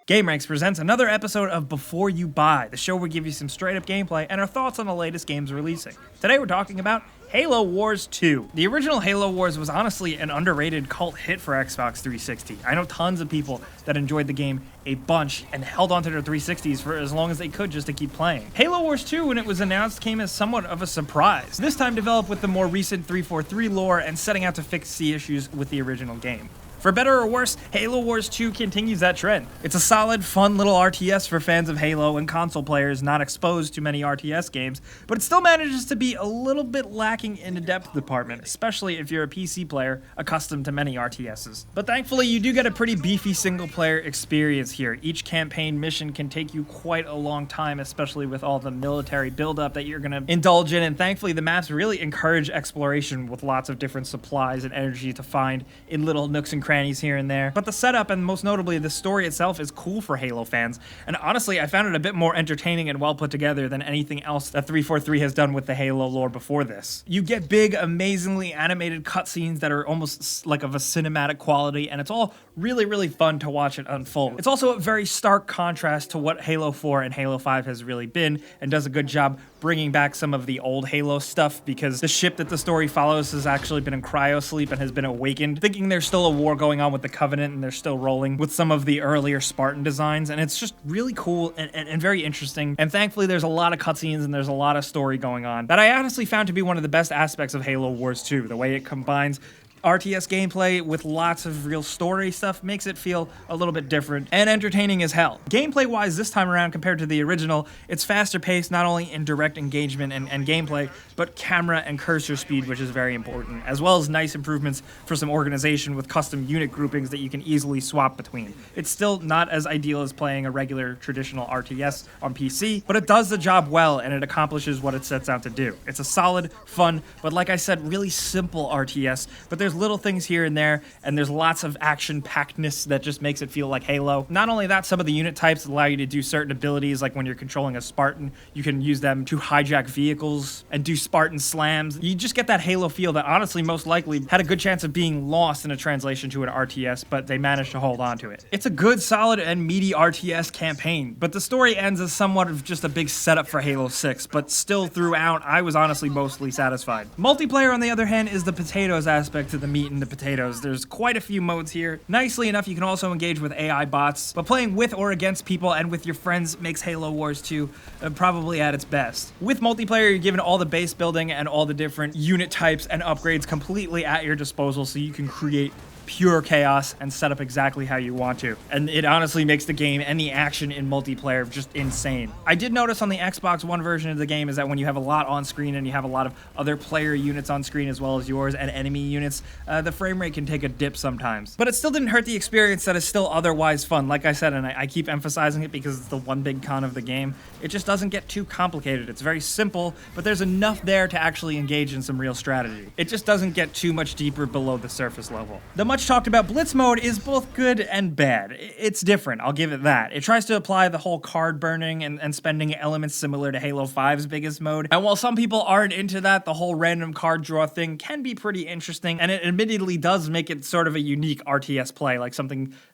gameranx presents another episode of Before You Buy, the show where we give you some straight up gameplay and our thoughts on the latest games releasing. Today we're talking about Halo Wars 2. The original Halo Wars was honestly an underrated cult hit for Xbox 360. I know tons of people that enjoyed the game a bunch and held onto their 360s for as long as they could just to keep playing. Halo Wars 2, when it was announced, came as somewhat of a surprise. This time developed with the more recent 343 lore and setting out to fix the issues with the original game. For better or worse, Halo Wars 2 continues that trend. It's a solid, fun little RTS for fans of Halo and console players not exposed to many RTS games, but it still manages to be a little bit lacking in the depth department, especially if you're a PC player accustomed to many RTSs. But thankfully, you do get a pretty beefy single-player experience here. Each campaign mission can take you quite a long time, especially with all the military buildup that you're going to indulge in, and thankfully the maps really encourage exploration with lots of different supplies and energy to find in little nooks and crannies here and there. But the setup, and most notably the story itself, is cool for Halo fans, and honestly I found it a bit more entertaining and well put together than anything else that 343 has done with the Halo lore before this. You get big, amazingly animated cutscenes that are almost like of a cinematic quality, and it's all really fun to watch it unfold. It's also a very stark contrast to what Halo 4 and Halo 5 has really been, and does a good job bringing back some of the old Halo stuff, because the ship that the story follows has actually been in cryo sleep and has been awakened, thinking there's still a war going on with the Covenant and they're still rolling with some of the earlier Spartan designs, and it's just really cool and very interesting. And thankfully there's a lot of cutscenes and there's a lot of story going on that I honestly found to be one of the best aspects of Halo Wars 2. The way it combines RTS gameplay with lots of real story stuff makes it feel a little bit different and entertaining as hell. Gameplay wise this time around compared to the original, it's faster paced not only in direct engagement and gameplay, but camera and cursor speed, which is very important, as well as nice improvements for some organization with custom unit groupings that you can easily swap between. It's still not as ideal as playing a regular traditional RTS on PC, but it does the job well and it accomplishes what it sets out to do. It's a solid, fun, but like I said, really simple RTS, but there's little things here and there, and there's lots of action-packedness that just makes it feel like Halo. Not only that, some of the unit types allow you to do certain abilities, like when you're controlling a Spartan, you can use them to hijack vehicles and do Spartan slams. You just get that Halo feel that honestly most likely had a good chance of being lost in a translation to an RTS, but they managed to hold on to it. It's a good, solid, and meaty RTS campaign, but the story ends as somewhat of just a big setup for Halo 6, but still throughout, I was honestly mostly satisfied. Multiplayer, on the other hand, is the potatoes aspect to the meat and the potatoes. There's quite a few modes here. Nicely enough, you can also engage with AI bots, but playing with or against people and with your friends makes Halo Wars 2 probably at its best. With multiplayer, you're given all the base building and all the different unit types and upgrades completely at your disposal, so you can create pure chaos and set up exactly how you want to. And it honestly makes the game and the action in multiplayer just insane. I did notice on the Xbox One version of the game is that when you have a lot on screen and you have a lot of other player units on screen as well as yours and enemy units, the frame rate can take a dip sometimes. But it still didn't hurt the experience that is still otherwise fun. Like I said, and I keep emphasizing it because it's the one big con of the game, it just doesn't get too complicated. It's very simple, but there's enough there to actually engage in some real strategy. It just doesn't get too much deeper below the surface level. The much talked about Blitz Mode is both good and bad. It's different, I'll give it that. It tries to apply the whole card burning and spending elements similar to Halo 5's biggest mode, and while some people aren't into that, the whole random card draw thing can be pretty interesting, and it admittedly does make it sort of a unique RTS play, like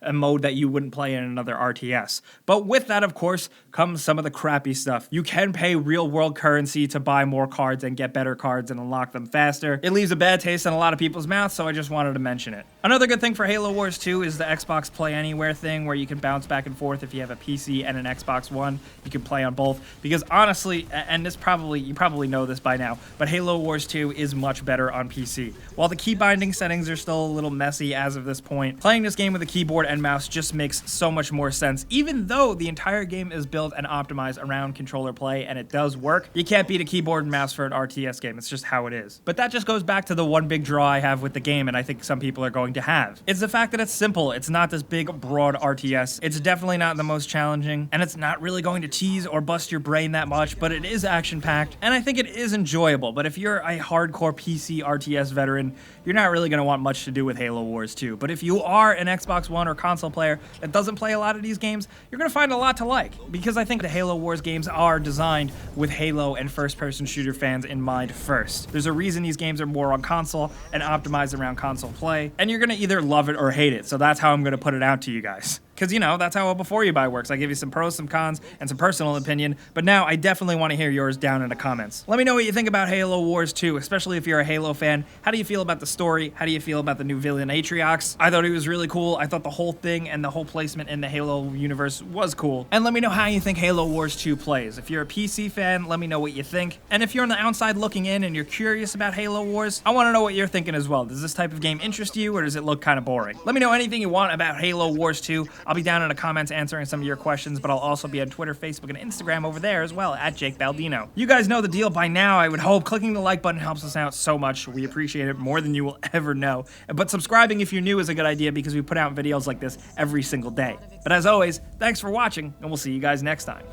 a mode that you wouldn't play in another RTS. But with that, of course, comes some of the crappy stuff. You can pay real-world currency to buy more cards and get better cards and unlock them faster. It leaves a bad taste in a lot of people's mouths, so I just wanted to mention it. Another good thing for Halo Wars 2 is the Xbox Play Anywhere thing, where you can bounce back and forth if you have a PC and an Xbox One. You can play on both, because honestly, and you probably know this by now, but Halo Wars 2 is much better on PC. While the key binding settings are still a little messy as of this point, playing this game with a keyboard and mouse just makes so much more sense. Even though the entire game is built and optimized around controller play, and it does work, you can't beat a keyboard and mouse for an RTS game. It's just how it is. But that just goes back to the one big draw I have with the game, and I think some people are going to have. It's the fact that it's simple. It's not this big, broad RTS. It's definitely not the most challenging, and it's not really going to tease or bust your brain that much, but it is action-packed, and I think it is enjoyable. But if you're a hardcore PC RTS veteran, you're not really going to want much to do with Halo Wars 2. But if you are an Xbox One or console player that doesn't play a lot of these games, you're going to find a lot to like, because I think the Halo Wars games are designed with Halo and first-person shooter fans in mind first. There's a reason these games are more on console and optimized around console play, and you're going to either love it or hate it, so that's how I'm going to put it out to you guys. Because, you know, that's how a before you buy works. I give you some pros, some cons, and some personal opinion, but now I definitely want to hear yours down in the comments. Let me know what you think about Halo Wars 2, especially if you're a Halo fan. How do you feel about the story? How do you feel about the new villain Atriox? I thought he was really cool. I thought the whole thing and the whole placement in the Halo universe was cool. And let me know how you think Halo Wars 2 plays. If you're a PC fan, let me know what you think. And if you're on the outside looking in and you're curious about Halo Wars, I want to know what you're thinking as well. Does this type of game interest you, or does it look kind of boring? Let me know anything you want about Halo Wars 2. I'll be down in the comments answering some of your questions, but I'll also be on Twitter, Facebook, and Instagram over there as well, at Jake Baldino. You guys know the deal by now, I would hope. Clicking the like button helps us out so much. We appreciate it more than you will ever know. But subscribing if you're new is a good idea because we put out videos like this every single day. But as always, thanks for watching, and we'll see you guys next time.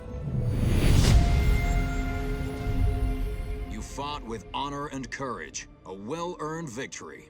You fought with honor and courage, a well-earned victory.